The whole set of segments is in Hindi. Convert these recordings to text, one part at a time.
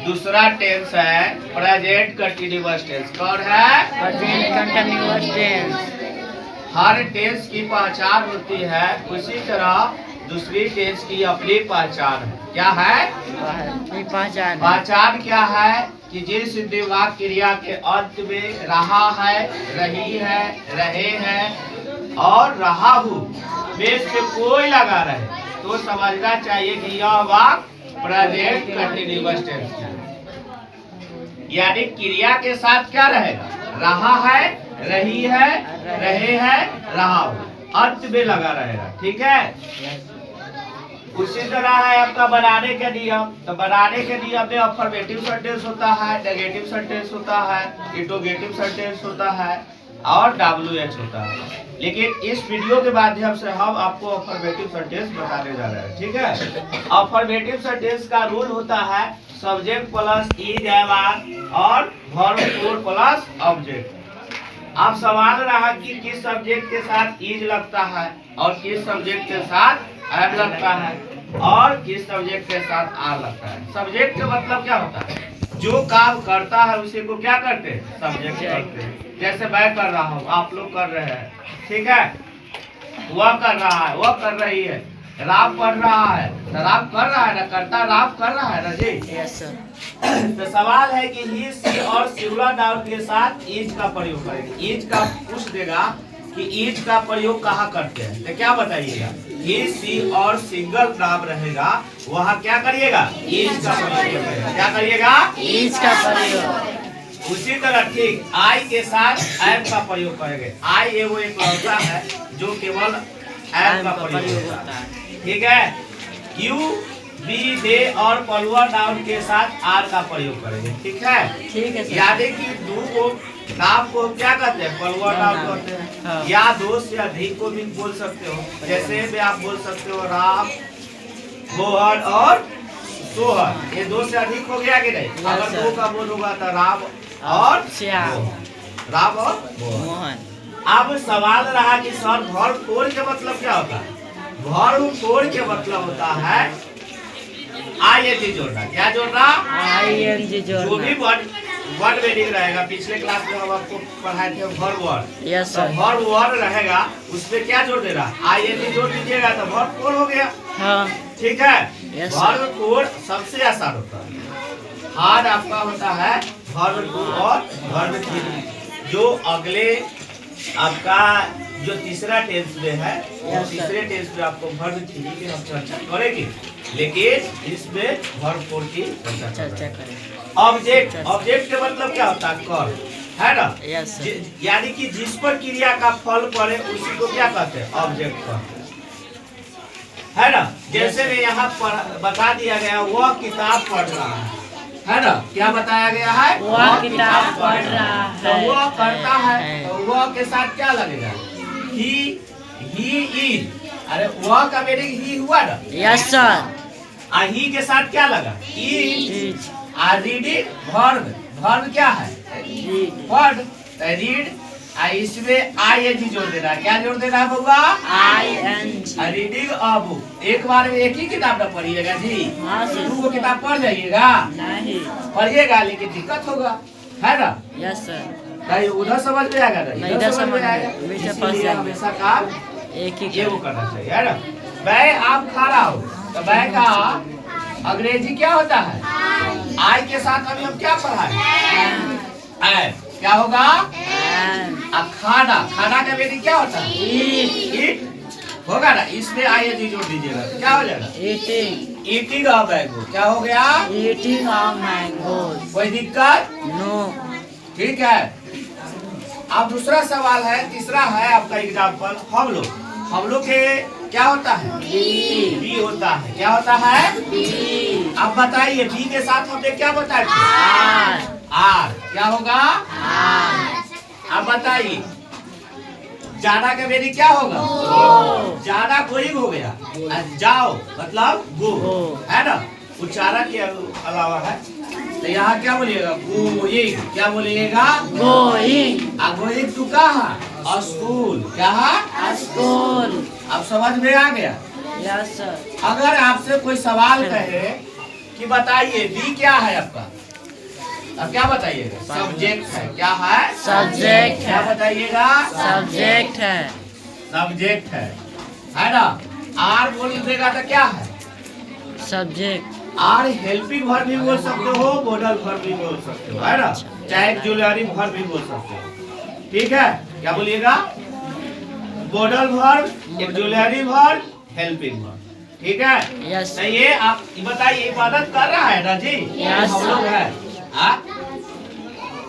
दूसरा टेंस है प्रेजेंट कंटिन्यूअस टेंस। कौन है? Present continuous tense. हर टेंस की पहचान होती है, उसी तरह दूसरी टेंस की अपनी पहचान है। क्या है? पहचान क्या है कि जिस दिमाग क्रिया के अंत में रहा है, रही है, रहे हैं और रहा हूँ में से कोई लगा रहे तो समझना चाहिए कि यह वाक्य प्रेजेंट कंटिन्यूअस टेंस है। यानी क्रिया के साथ क्या रहेगा? रहा है, रही है, रहे हैं, रहा हूँ, अंत में लगा रहेगा। ठीक है। उसी तरह है आपका बनाने के नियम। तो बनाने के नियम में अफर्मेटिव सेंटेंस होता है, नेगेटिव सेंटेंस होता है, इंट्रोगेटिव सेंटेंस होता है और WH होता है। लेकिन इस वीडियो के माध्यम से हम आपको अफर्मेटिव सेंटेंस बताने जा रहे हैं। ठीक है। अफर्मेटिव सेंटेंस का रूल होता है सब्जेक्ट प्लस इज और वर्ब प्लस ऑब्जेक्ट। अब सवाल रहा कि किस सब्जेक्ट के साथ इज लगता है और किस सब्जेक्ट के साथ एम लगता है और किस सब्जेक्ट के साथ आर लगता है। सब्जेक्ट का मतलब क्या होता है? जो काम करता है उसी को क्या करते हैं? सब्जेक्ट करते हैं। जैसे मैं कर रहा हूँ, आप लोग कर रहे हैं। ठीक है। वह कर रहा है, वह कर रही है, राम पढ़ रहा है तो राम कर रहा है ना, करता राम कर रहा है ना जी। Yes sir. तो सवाल है कि ही सी और सिंगुलर नाउन के साथ इज का प्रयोग करेंगे। इज का पूछ देगा कि इज का प्रयोग कहाँ करते हैं, तो क्या बताइएगा? ही सी और सिंगल नाम रहेगा, वहाँ क्या करिएगा? इज का प्रयोग करिएगा। क्या करिएगा? इज का प्रयोग। उसी तरह ठीक आई के साथ एम का प्रयोग करेंगे। आई एगो एक लौटा है जो केवल एम का प्रयोग होता है। ठीक है। यू, बी, दे और प्लूरल नाउन के साथ आर का प्रयोग करेंगे। ठीक है। ठीक है सर। यानी कि दो को नाम को क्या कहते हैं? प्लूरल नाउन कहते हैं। हाँ। या दो से अधिक को भी बोल सकते हो। जैसे भी आप बोल सकते हो राम, मोहन और सोहन। ये दो से अधिक हो गया कि नहीं? अगर दो का बोल होगा तो राम और श्याम, राम और मोहन। अब सवाल रहा कि सर वर्ब फोर के मतलब क्या होता है? वर्ब फोर के मतलब होता है ING जोड़ना। क्या जोड़ना? ING जो जोड़ना। भी वर्ड मीनिंग रहेगा, पिछले क्लास में हम आपको पढ़ाए थे verb word. Yes sir. Verb word रहेगा, उसमें क्या जोड़ देना? ING जोड़ दीजिएगा तो वर्ब फोर हो गया। हाँ। ठीक है। Yes, वर्ब फोर सबसे आसान होता है। हार्ड आपका होता है वर्ब टू और वर्ब थ्री, जो अगले आपका जो तीसरा टेंस में है, Yes, तीसरे टेंस में आपको वर्ब थ्री की हम चर्चा करेंगे, लेकिन इसमें वर्ब फोर की चर्चा करें। ऑब्जेक्ट, ऑब्जेक्ट का मतलब क्या होता है? कर, है ना? Yes sir. यानी कि जिस पर क्रिया का फल पड़े उसी को क्या कहते हैं? ऑब्जेक्ट कहते हैं, है ना? जैसे में यहाँ पर बता दिया गया वह किताब पढ़ रहा है ना? क्या बताया गया है? वह किताब पढ़ रहा तो है। वह करता है तो वह के साथ क्या लगेगा? He is. अरे वह का मीनिंग ही हुआ ना? Yes sir. ही के साथ क्या लगा? इज। रीडिंग वर्ब, वर्ब क्या है? वर्ड। रीड, इसमें ING जोड़ देना। क्या जोड़ देना होगा? ING। Reading a book. एक बार में एक ही किताब न पढ़िएगा जी। हाँ सर। दो किताब पढ़ जाइएगा, नहीं पढ़िएगा लेकिन दिक्कत होगा, है ना? Yes sir. नहीं उधर समझ में आएगा ना, नहीं, इधर समझ में आएगा। इधर फंस इसीलिए जाएंगे। हमेशा काम एक ही ये वो करना चाहिए, है ना? मैं आम खा रहा हूँ तो मैं का अंग्रेजी क्या होता है? आई के साथ अभी हम क्या पढ़ाए? क्या होगा? अब खाना, खाना का मीनिंग क्या होता है? ईट होगा ना? इसमें ING जोड़ दीजिएगा तो क्या हो जाएगा? ईटिंग। Eating a mango. क्या हो गया? Eating a mango. कोई दिक्कत? नो। ठीक है। अब दूसरा सवाल है, तीसरा है आपका एग्जाम्पल। हम लोग के क्या होता है? बी होता है। क्या होता है? अब बताइए बी के साथ हमने क्या बताया? आर। क्या होगा? अब बताइए जाना का मीनिंग क्या होगा? जाना गोइंग हो गया। जाओ मतलब गो, है ना? उच्चारण के अलावा है तो यहाँ क्या बोलिएगा? गोइंग। क्या बोलिएगा? गोइंग। गोइंग टू कहाँ? स्कूल। क्या? स्कूल। अब समझ में आ गया? Yes sir. अगर आपसे कोई सवाल कहे कि बताइए बी क्या है आपका? अब क्या बताइएगा? सब्जेक्ट है। क्या है? सब्जेक्ट क्या है। बताइएगा? सब्जेक्ट है। सब्जेक्ट है ना? आर बोल देगा तो क्या है? सब्जेक्ट। आर हेल्पिंग वर्ब भी बोल सकते हो, मॉडल वर्ब भी बोल सकते हो, है ना? चाहे ऑक्सिलरी वर्ब भी बोल सकते हो। ठीक है, क्या बोलिएगा? Modal verb, auxiliary verb, helping verb. ठीक है? यस। तो ये आप बताइए, इबादत कर रहा है ना जी? Yes, हम लोग है। हाँ?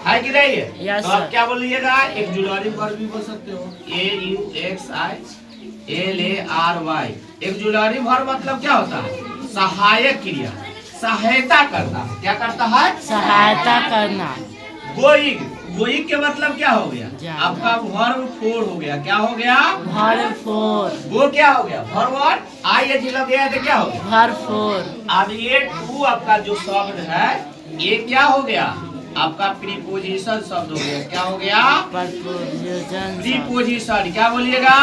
है कि नहीं है? Yes, तो आप sir. क्या बोलिएगा? ऑक्सिलरी वर्ब भी बोल सकते हो। AUXILARY। ऑक्सिलरी वर्ब मतलब क्या होता है? सहायक क्रिया, सहायता करता है। क्या करता है? सहायता करना। गोइंग, गोइंग के मतलब क्या हो गया? जाना। आपका वर्ब फोर हो गया। क्या हो गया? भरपूर। वो क्या हो गया? वर्ब आई एच लग गया तो क्या हो गया? भरपूर। अब ये टू आपका जो शब्द है, ये क्या हो गया? आपका प्रीपोजिशन शब्द हो गया। क्या हो गया? प्रपोजिशन। प्रीपोजिशन। क्या बोलिएगा?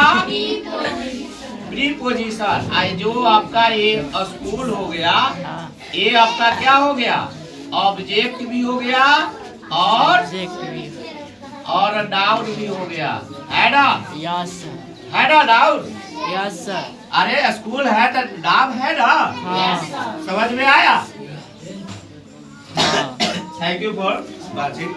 प्रीपोजिशन। आई जो आपका ये स्कूल हो गया, ये आपका क्या हो गया? ऑब्जेक्ट भी हो गया और नाउन भी हो गया, है ना? यस। है ना नाउन? Yes sir. अरे स्कूल है तो नाम है ना? हाँ। समझ में आया? हाँ। Thank you for watching.